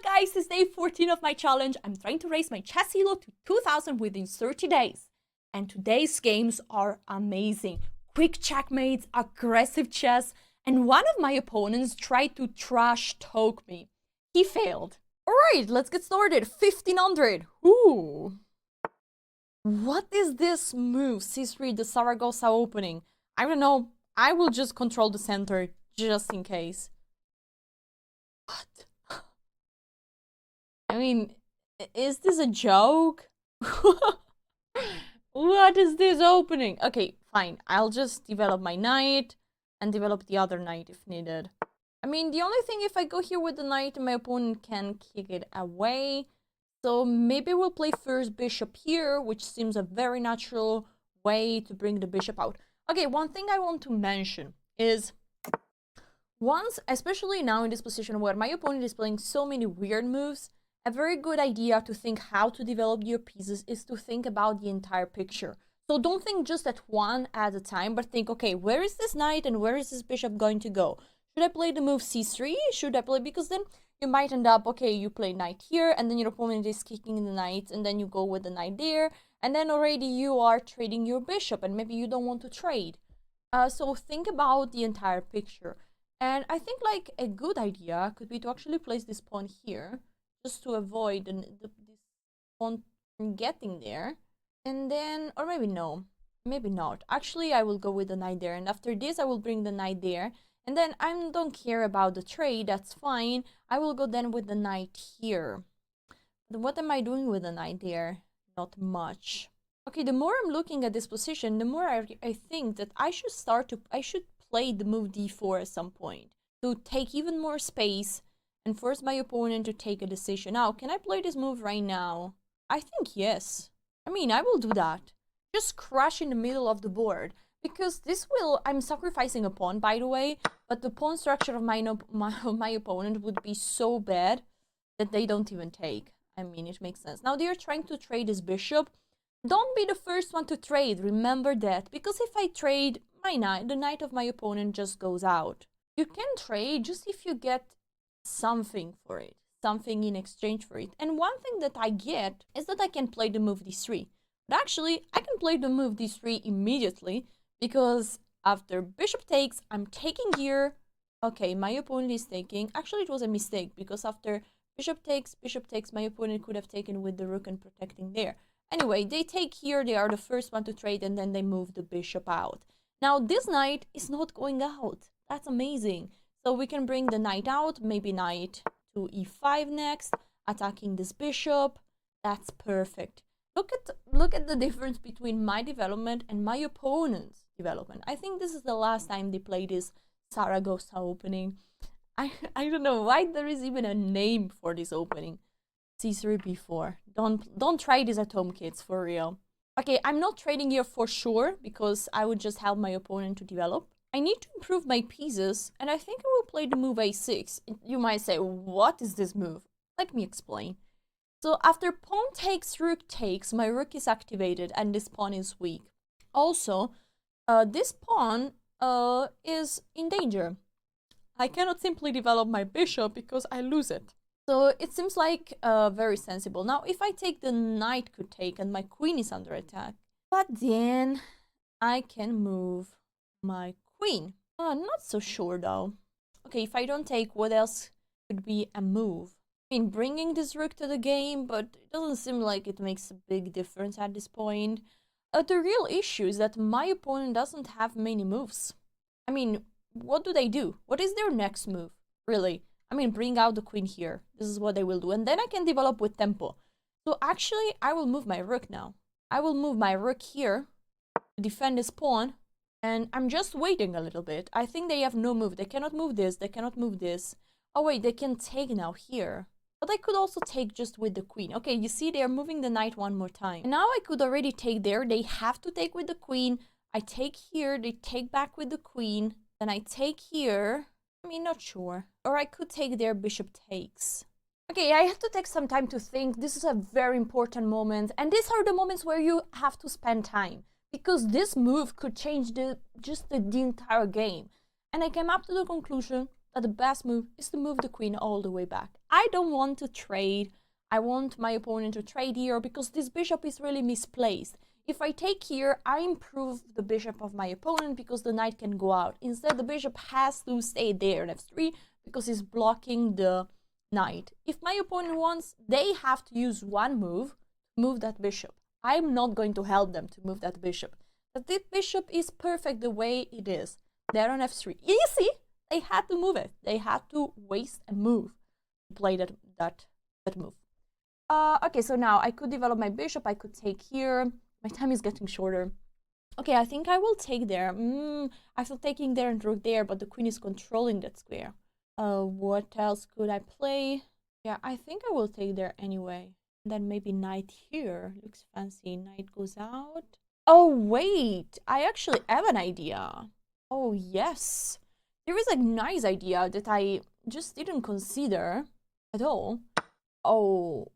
Hello guys, it's day 14 of my challenge. I'm trying to raise my chess ELO to 2000 within 30 days. And today's games are amazing. Quick checkmates, aggressive chess, and one of my opponents tried to trash talk me. He failed. Alright, let's get started. 1500. Ooh. What is this move? C3, the Zaragoza opening. I don't know. I will just control the center just in case. What? I mean, is this a joke? What is this opening? Okay, fine. I'll just develop my knight and develop the other knight if needed. I mean, the only thing, if I go here with the knight, my opponent can kick it away. So maybe we'll play first bishop here, which seems a very natural way to bring the bishop out. Okay, one thing I want to mention is once, especially now in this position where my opponent is playing so many weird moves, a very good idea to think how to develop your pieces is to think about the entire picture. So don't think just at one at a time, but think, okay, where is this knight and where is this bishop going to go? Should I play the move c3? Should I play, because then you might end up, okay, you play knight here, and then your opponent is kicking the knight, and then you go with the knight there, and then already you are trading your bishop, and maybe you don't want to trade. So think about the entire picture. And I think like a good idea could be to actually place this pawn here, just to avoid this pawn from getting there. And then, or maybe no, maybe not. Actually, I will go with the knight there, and after this I will bring the knight there. And then I don't care about the trade, that's fine. I will go then with the knight here. But what am I doing with the knight there? Not much. Okay, the more I'm looking at this position, the more I think that I should play the move d4 at some point to take even more space and force my opponent to take a decision. Now, can I play this move right now? I think yes. I mean, I will do that. Just crash in the middle of the board. Because this will, I'm sacrificing a pawn, by the way, but the pawn structure of my opponent would be so bad that they don't even take. I mean, it makes sense. Now, they're trying to trade his bishop. Don't be the first one to trade, remember that. Because if I trade my knight, the knight of my opponent just goes out. You can trade just if you get something for it, something in exchange for it. And one thing that I get is that I can play the move d3. But actually, I can play the move d3 immediately, because after bishop takes, I'm taking here. Okay, my opponent is taking. Actually, it was a mistake, because after bishop takes, my opponent could have taken with the rook and protecting there. Anyway, they take here, they are the first one to trade, and then they move the bishop out. Now, this knight is not going out. That's amazing. So we can bring the knight out, maybe knight to e5 next, attacking this bishop. That's perfect. Look at the difference between my development and my opponent's development. I think this is the last time they played this Zaragoza opening. I don't know why there is even a name for this opening. C3 b4. Don't try this at home, kids, for real. Okay, I'm not trading here for sure, because I would just help my opponent to develop. I need to improve my pieces, and I think I will play the move a6. You might say, what is this move? Let me explain. So after pawn takes, rook takes, my rook is activated and this pawn is weak. Also, this pawn is in danger. I cannot simply develop my bishop because I lose it. So it seems like very sensible. Now, if I take, the knight could take and my queen is under attack. But then I can move my queen. Not so sure though. Okay, if I don't take, what else could be a move? I mean, bringing this rook to the game, but it doesn't seem like it makes a big difference at this point. The real issue is that my opponent doesn't have many moves. I mean, what do they do? What is their next move, really? I mean, bring out the queen here. This is what they will do. And then I can develop with tempo. So actually, I will move my rook now. I will move my rook here to defend this pawn. And I'm just waiting a little bit. I think they have no move. They cannot move this. They cannot move this. Oh, wait, they can take now here. But I could also take just with the queen. Okay, you see, they are moving the knight one more time. And now I could already take there. They have to take with the queen. I take here. They take back with the queen. Then I take here. I mean, not sure. Or I could take their bishop takes. Okay, I have to take some time to think. This is a very important moment. And these are the moments where you have to spend time. Because this move could change the entire game. And I came up to the conclusion that the best move is to move the queen all the way back. I don't want to trade. I want my opponent to trade here because this bishop is really misplaced. If I take here, I improve the bishop of my opponent because the knight can go out. Instead, the bishop has to stay there in f3 because it's blocking the knight. If my opponent wants, they have to use one move to move that bishop. I'm not going to help them to move that bishop. But this bishop is perfect the way it is. They're on f3. Easy! They had to move it. They had to waste a move to play that move. Okay, so now I could develop my bishop. I could take here. My time is getting shorter. Okay, I think I will take there. After taking there and rook there, but the queen is controlling that square. What else could I play? Yeah, I think I will take there anyway. Then maybe knight here. Looks fancy. Knight goes out. Oh, wait. I actually have an idea. Oh, yes. There is a nice idea that I just didn't consider at all. Oh.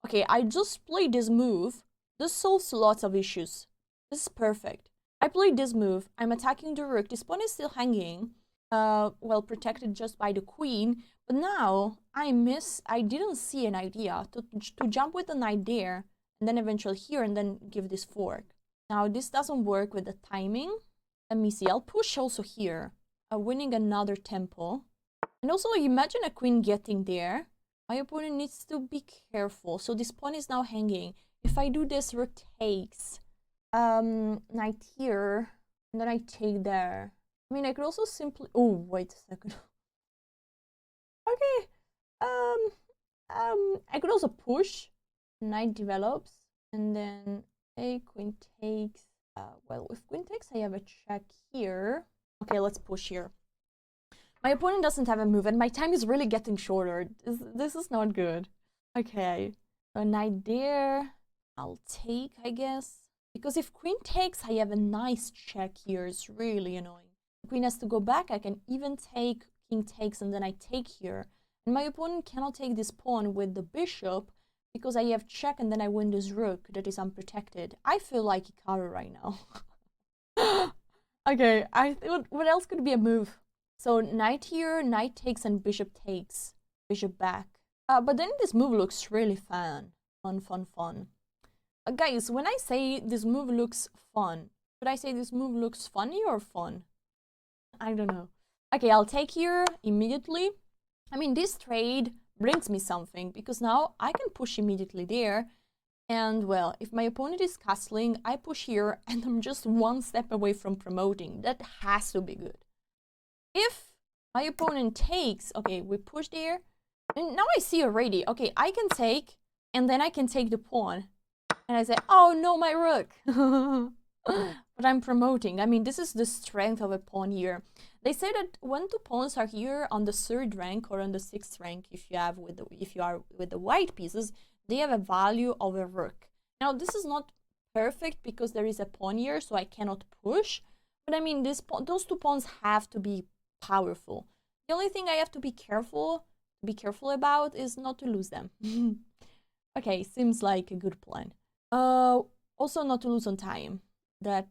Okay, I just played this move. This solves lots of issues. This is perfect. I played this move. I'm attacking the rook. This pawn is still hanging. Well, protected just by the queen. But now, I didn't see an idea to jump with the knight there. And then eventually here, and then give this fork. Now, this doesn't work with the timing. Let me see. I'll push also here. Winning another tempo. And also, imagine a queen getting there. My opponent needs to be careful. So this pawn is now hanging. If I do this, rook takes. Knight here. And then I take there. I mean, I could also simply... Oh, wait a second. Okay. I could also push. Knight develops. And then queen takes. Well, with queen takes, I have a check here. Okay, let's push here. My opponent doesn't have a move, and my time is really getting shorter. This is not good. Okay, so knight there. I'll take, I guess. Because if queen takes, I have a nice check here. It's really annoying. The queen has to go back. I can even take king takes, and then I take here. And my opponent cannot take this pawn with the bishop because I have check, and then I win this rook that is unprotected. I feel like Hikaru right now. Okay, what else could be a move? So knight here, knight takes, and bishop takes. Bishop back. But then this move looks really fun. Fun. Guys, when I say this move looks fun, should I say this move looks funny or fun? I don't know. Okay, I'll take here immediately. I mean, this trade brings me something because now I can push immediately there. And well, if my opponent is castling, I push here and I'm just one step away from promoting. That has to be good. If my opponent takes, okay, we push there. And now I see already, okay, I can take, and then I can take the pawn. And I say, oh no, my rook. But I'm promoting. I mean, this is the strength of a pawn here. They say that when two pawns are here on the 3rd rank or on the 6th rank, if you are with the white pieces, they have a value of a rook. Now, this is not perfect because there is a pawn here, so I cannot push. But I mean, those two pawns have to be powerful. The only thing I have to be careful about is not to lose them. Okay, seems like a good plan. Also not to lose on time. That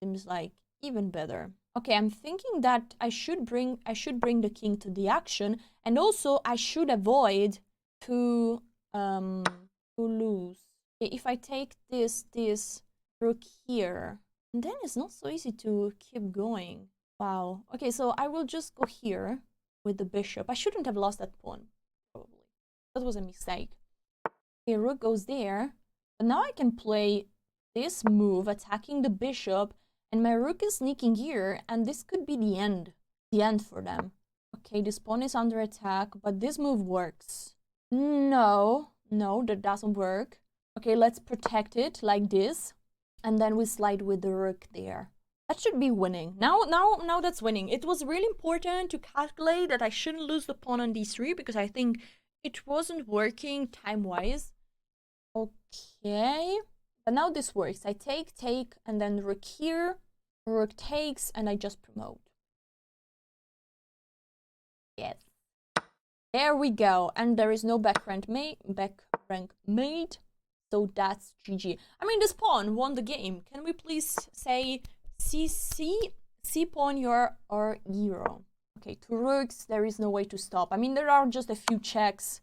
seems like even better. Okay, I'm thinking that I should bring the king to the action, and also I should avoid to lose. Okay, if I take this rook here, then it's not so easy to keep going. Wow. Okay, so I will just go here with the bishop. I shouldn't have lost that pawn, probably. That was a mistake. Okay, rook goes there. But now I can play this move, attacking the bishop, and my rook is sneaking here, and this could be the end for them. Okay, this pawn is under attack, but this move works. No, that doesn't work. Okay, let's protect it like this, and then we slide with the rook there. That should be winning. Now that's winning. It was really important to calculate that I shouldn't lose the pawn on d3 because I think it wasn't working time-wise. Okay, but now this works. I take, and then rook here, rook takes, and I just promote. Yes. There we go. And there is no back rank mate. So that's GG. I mean, this pawn won the game. Can we please say C pawn your hero? Okay, two rooks, there is no way to stop. I mean, there are just a few checks,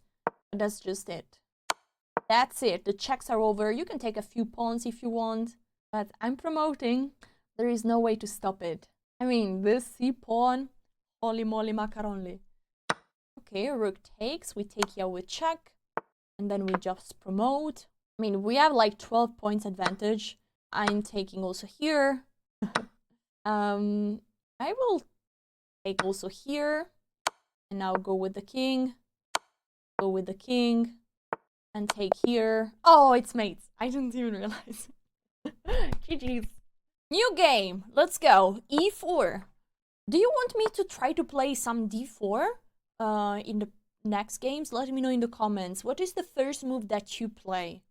but that's just it. That's it. The checks are over. You can take a few pawns if you want, but I'm promoting. There is no way to stop it. I mean, this C pawn, holy moly macaronli. Okay, rook takes. We take here with check, and then we just promote. I mean, we have like 12 points advantage. I'm taking also here. I will take also here, and now go with the king. Go with the king. And take here. Oh, it's mates. I didn't even realize. GG's. New game. Let's go. E4. Do you want me to try to play some D4 in the next games? Let me know in the comments. What is the first move that you play?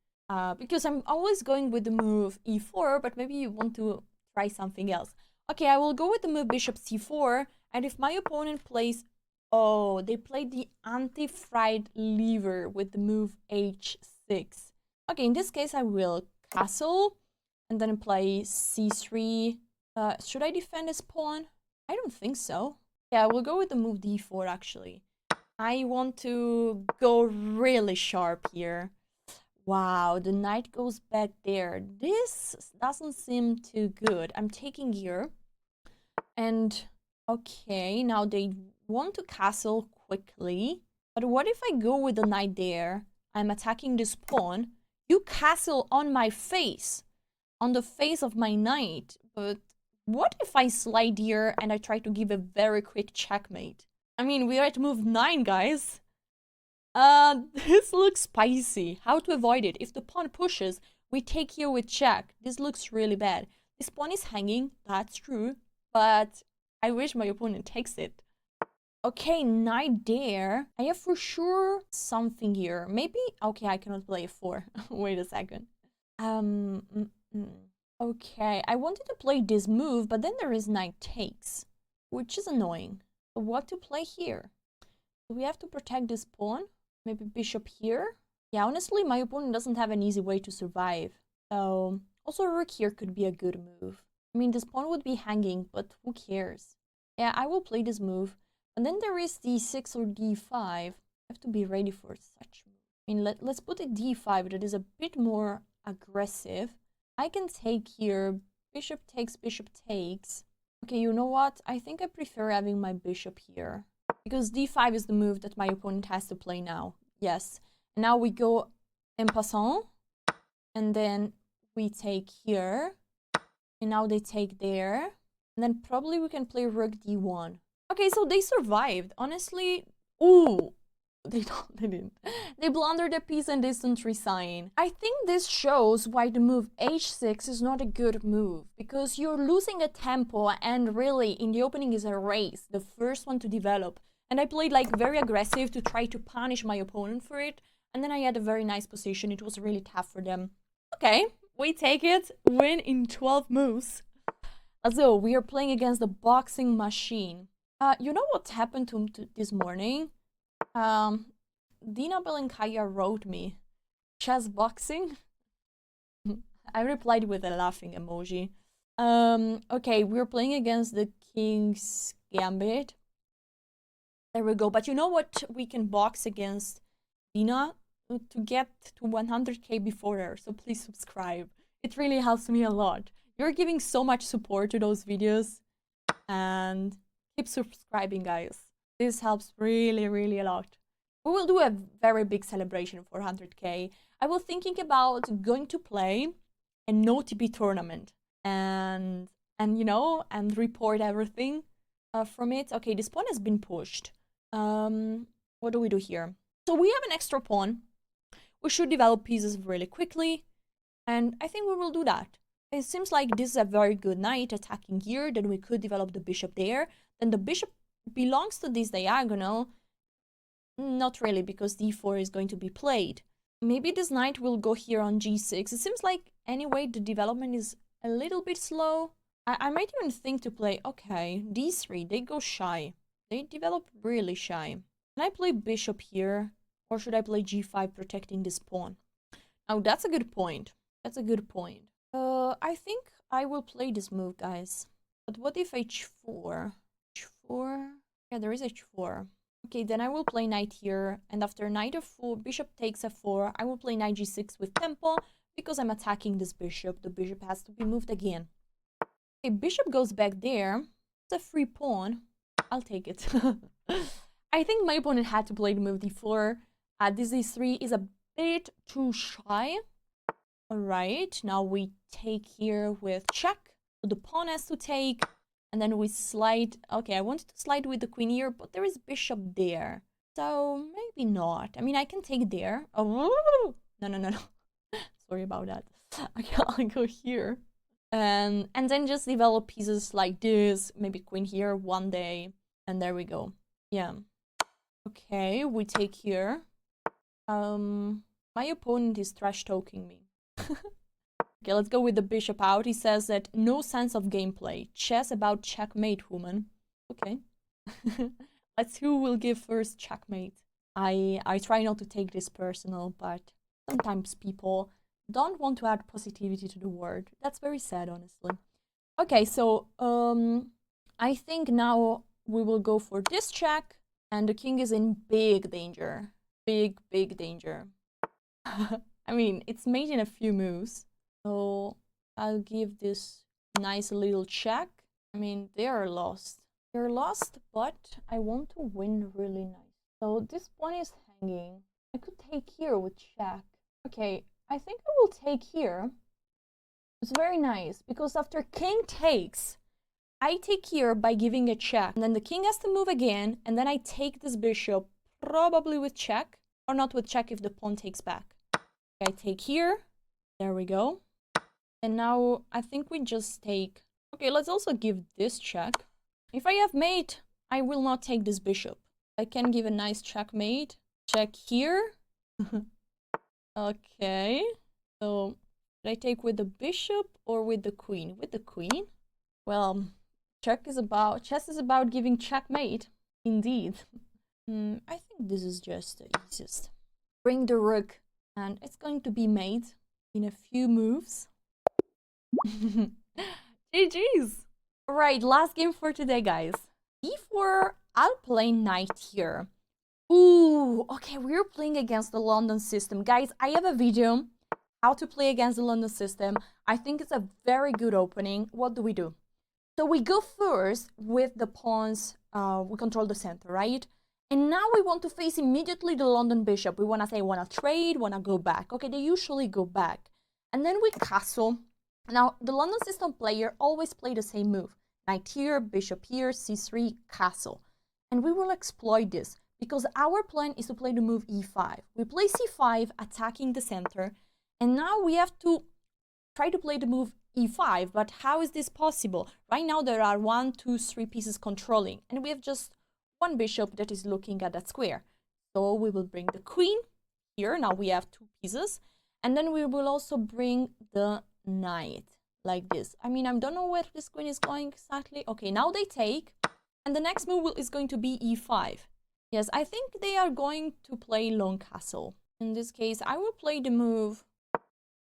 Because I'm always going with the move E4, but maybe you want to try something else. Okay, I will go with the move Bishop C4. And if my opponent plays... Oh, they played the anti-fried lever with the move H6. Okay, in this case, I will castle and then play C3. Should I defend this pawn? I don't think so. Yeah, I will go with the move D4, actually. I want to go really sharp here. Wow, the knight goes back there. This doesn't seem too good. I'm taking here. And, okay, now they want to castle quickly. But what if I go with the knight there? I'm attacking this pawn. You castle on my face. On the face of my knight. But what if I slide here and I try to give a very quick checkmate? I mean, we are at move 9, guys. This looks spicy. How to avoid it? If the pawn pushes, we take here with check. This looks really bad. This pawn is hanging. That's true. But I wish my opponent takes it. Okay, knight there. I have for sure something here. Maybe... Okay, I cannot play a4. Wait a second. Okay, I wanted to play this move, but then there is knight takes, which is annoying. So what to play here? Do we have to protect this pawn? Maybe bishop here? Yeah, honestly, my opponent doesn't have an easy way to survive. So, also rook here could be a good move. I mean, this pawn would be hanging, but who cares? Yeah, I will play this move. And then there is d6 or d5. I have to be ready for such move. I mean, let's put a d5 that is a bit more aggressive. I can take here. Bishop takes, bishop takes. Okay, you know what? I think I prefer having my bishop here. Because d5 is the move that my opponent has to play now. Yes. And now we go en passant. And then we take here. And now they take there. And then probably we can play rook d1. Okay, so they survived. Honestly, ooh, they didn't. They blundered a piece and didn't resign. I think this shows why the move h6 is not a good move. Because you're losing a tempo and really in the opening is a race. The first one to develop. And I played like very aggressive to try to punish my opponent for it. And then I had a very nice position. It was really tough for them. Okay, we take it. Win in 12 moves. So we are playing against the boxing machine. You know what happened to this morning? Dina Belenkaya wrote me, chess boxing? I replied with a laughing emoji. Okay, we're playing against the King's Gambit. There we go. But you know what? We can box against Dina to get to 100k before her. So please subscribe. It really helps me a lot. You're giving so much support to those videos. And keep subscribing, guys. This helps really, really a lot. We will do a very big celebration for 100k. I was thinking about going to play a no TP tournament and you know, and report everything from it. Okay, this pawn has been pushed. What do we do here? So we have an extra pawn. We should develop pieces really quickly, and I think we will do that. It seems like this is a very good knight attacking here. Then we could develop the bishop there. Then the bishop belongs to this diagonal. Not really, because d4 is going to be played. Maybe this knight will go here on g6. It seems like, anyway, the development is a little bit slow. I might even think to play, okay, d3. They go shy. They develop really shy. Can I play bishop here? Or should I play g5 protecting this pawn? Now, that's a good point. That's a good point. I think I will play this move, guys. But what if h4? h4? Yeah, there is h4. Okay, then I will play knight here, and after knight f4, bishop takes f4, I will play knight g6 with tempo, because I'm attacking this bishop. The bishop has to be moved again. Okay, bishop goes back there. It's a free pawn. I'll take it. I think my opponent had to play the move d4. This d3 is a bit too shy. Alright, now we take here with check. So the pawn has to take. And then we slide. Okay, I wanted to slide with the queen here, but there is bishop there. So maybe not. I mean, I can take there. Oh, no. Sorry about that. I'll go here. And then just develop pieces like this. Maybe queen here one day. And there we go. Yeah. Okay, we take here. My opponent is trash talking me. Okay, let's go with the bishop out. He says that no sense of gameplay. Chess about checkmate, woman. Okay. Let's see who will give first checkmate. I try not to take this personal, but sometimes people don't want to add positivity to the word. That's very sad, honestly. Okay, so I think now we will go for this check, and the king is in big danger. Big danger. I mean, it's made in a few moves. So I'll give this nice little check. I mean, they are lost. They're lost, but I want to win really nice. So this pawn is hanging. I could take here with check. Okay, I think I will take here. It's very nice, because after king takes, I take here by giving a check. And then the king has to move again, and then I take this bishop, probably with check, or not with check if the pawn takes back. I take here. There we go. And now I think we just take... Okay, let's also give this check. If I have mate, I will not take this bishop. I can give a nice checkmate. Check here. Okay. So, should I take with the bishop or with the queen? With the queen? Well, chess is about giving checkmate. Indeed. I think this is just the easiest. Bring the rook, and it's going to be made in a few moves. GG's. Alright, last game for today, guys. E4, I'll play knight here. Ooh, okay, we're playing against the London system. Guys, I have a video how to play against the London system. I think it's a very good opening. What do? So we go first with the pawns, we control the center, right? And now we want to face immediately the London bishop. We want to say, want to trade, want to go back. Okay, they usually go back. And then we castle. Now, the London system player always play the same move. Knight here, bishop here, c3, castle. And we will exploit this, because our plan is to play the move e5. We play c5, attacking the center. And now we have to try to play the move e5. But how is this possible? Right now, there are 1, 2, 3 pieces controlling. And we have just one bishop that is looking at that square. So we will bring the queen here. Now we have 2 pieces. And then we will also bring the knight like this. I mean, I don't know where this queen is going exactly. Okay, now they take. And the next move is going to be e5. Yes, I think they are going to play long castle. In this case, I will play the move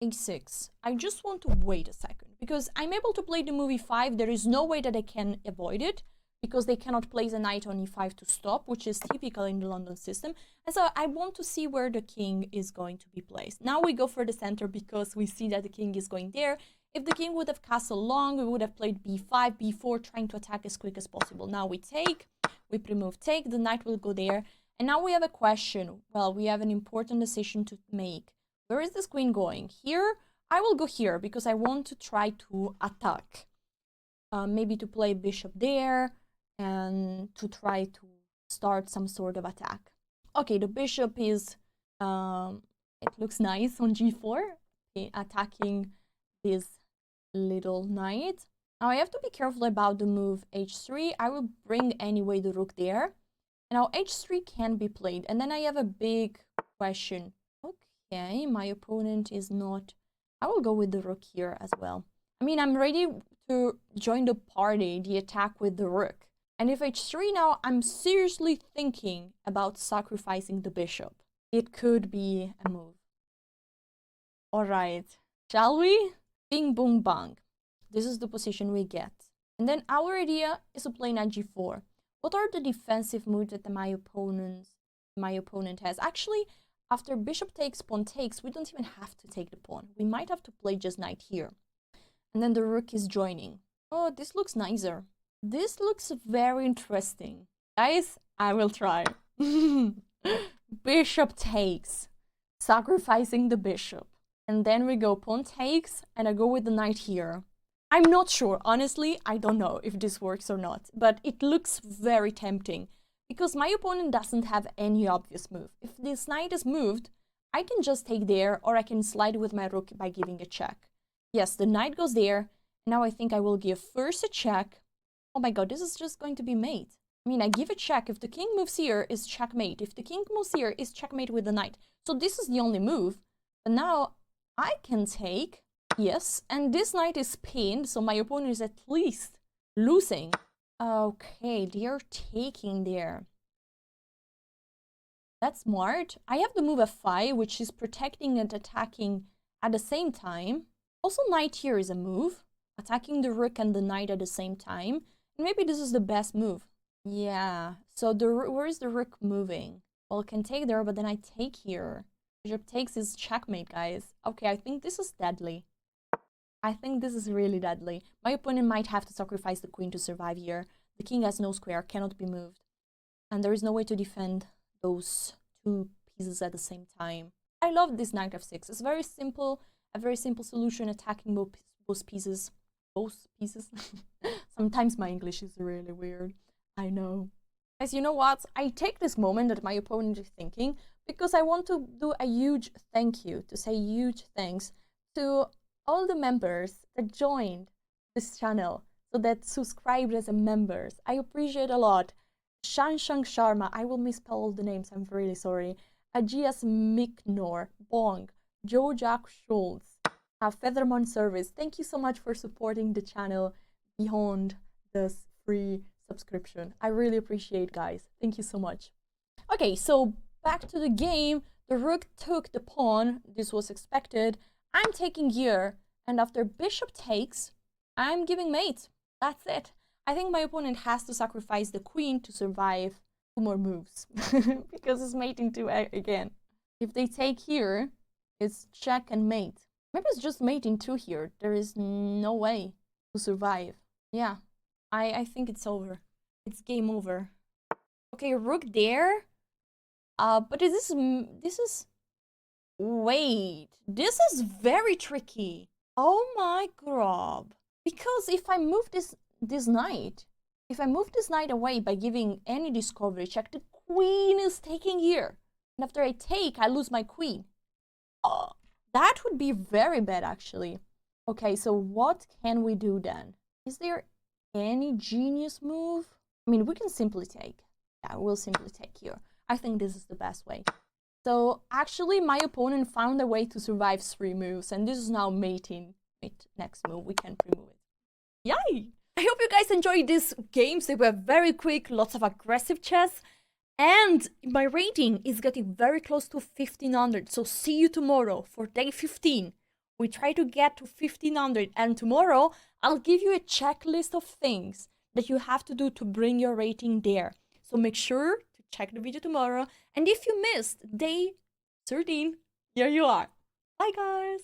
a6. I just want to wait a second, because I'm able to play the move e5. There is no way that I can avoid it, because they cannot place a knight on e5 to stop, which is typical in the London system. And so I want to see where the king is going to be placed. Now we go for the center, because we see that the king is going there. If the king would have castled long, we would have played b5, b4, trying to attack as quick as possible. Now we take, we pre-move take, the knight will go there. And now we have a question. Well, we have an important decision to make. Where is this queen going? Here? I will go here, because I want to try to attack. Maybe to play bishop there, and to try to start some sort of attack. Okay, the bishop is, it looks nice on g4, okay, attacking this little knight. Now I have to be careful about the move h3. I will bring anyway the rook there. And now h3 can be played. And then I have a big question. Okay, my opponent is not... I will go with the rook here as well. I mean, I'm ready to join the party, the attack with the rook. And if h3 now, I'm seriously thinking about sacrificing the bishop. It could be a move. All right, shall we? Bing, boom, bang. This is the position we get. And then our idea is to play knight g4. What are the defensive moves that my opponent has? Actually, after bishop takes, pawn takes, we don't even have to take the pawn. We might have to play just knight here. And then the rook is joining. Oh, this looks nicer. This looks very interesting. Guys, I will try. Bishop takes, sacrificing the bishop. And then we go pawn takes, and I go with the knight here. I'm not sure, honestly, I don't know if this works or not, but it looks very tempting because my opponent doesn't have any obvious move. If this knight is moved, I can just take there, or I can slide with my rook by giving a check. Yes, the knight goes there. Now I think I will give first a check. Oh my god, this is just going to be mate. I mean, I give a check. If the king moves here, is checkmate. If the king moves here, is checkmate with the knight. So this is the only move. But now I can take, yes, and this knight is pinned, so my opponent is at least losing. Okay, they're taking there. That's smart. I have the move f5, which is protecting and attacking at the same time. Also, knight here is a move, attacking the rook and the knight at the same time. And maybe this is the best move. Yeah, so where is the rook moving? Well, it can take there, but then I take here. Bishop takes is checkmate, guys. Okay, I think this is deadly. I think this is really deadly. My opponent might have to sacrifice the queen to survive here. The king has no square, cannot be moved. And there is no way to defend those two pieces at the same time. I love this knight f6. It's very simple, a very simple solution, attacking both pieces. Both pieces? Sometimes my English is really weird. I know. Guys, you know what? I take this moment that my opponent is thinking because I want to do a huge thank you, to say huge thanks to all the members that joined this channel, so that subscribed as a members. I appreciate a lot. Shanshang Sharma, I will misspell all the names, I'm really sorry. Agias Miknor, Bong, Joe Jack Schultz, Feathermon Service. Thank you so much for supporting the channel beyond this free subscription. I really appreciate, guys. Thank you so much. Okay, so back to the game. The rook took the pawn. This was expected. I'm taking here, and after bishop takes, I'm giving mate. That's it. I think my opponent has to sacrifice the queen to survive 2 more moves because it's mating 2 again. If they take here, it's check and mate. Maybe it's just mating 2 here. There is no way to survive. Yeah, I think it's over. It's game over. Okay, rook there. But this is... Wait, this is very tricky. Oh my GROB. Because if I move this knight, if I move this knight away by giving any discovery check, the queen is taking here. And after I take, I lose my queen. Oh, that would be very bad, actually. Okay, so what can we do then? Is there any genius move? I mean, we can simply take. Yeah, we'll simply take here. I think this is the best way. So actually, my opponent found a way to survive 3 moves, and this is now mating. Mate, next move, we can pre-move it. Yay! I hope you guys enjoyed these games. They were very quick, lots of aggressive chess, and my rating is getting very close to 1500. So see you tomorrow for day 15. We try to get to 1500, and tomorrow I'll give you a checklist of things that you have to do to bring your rating there. So make sure to check the video tomorrow. And if you missed day 13, here you are. Bye, guys.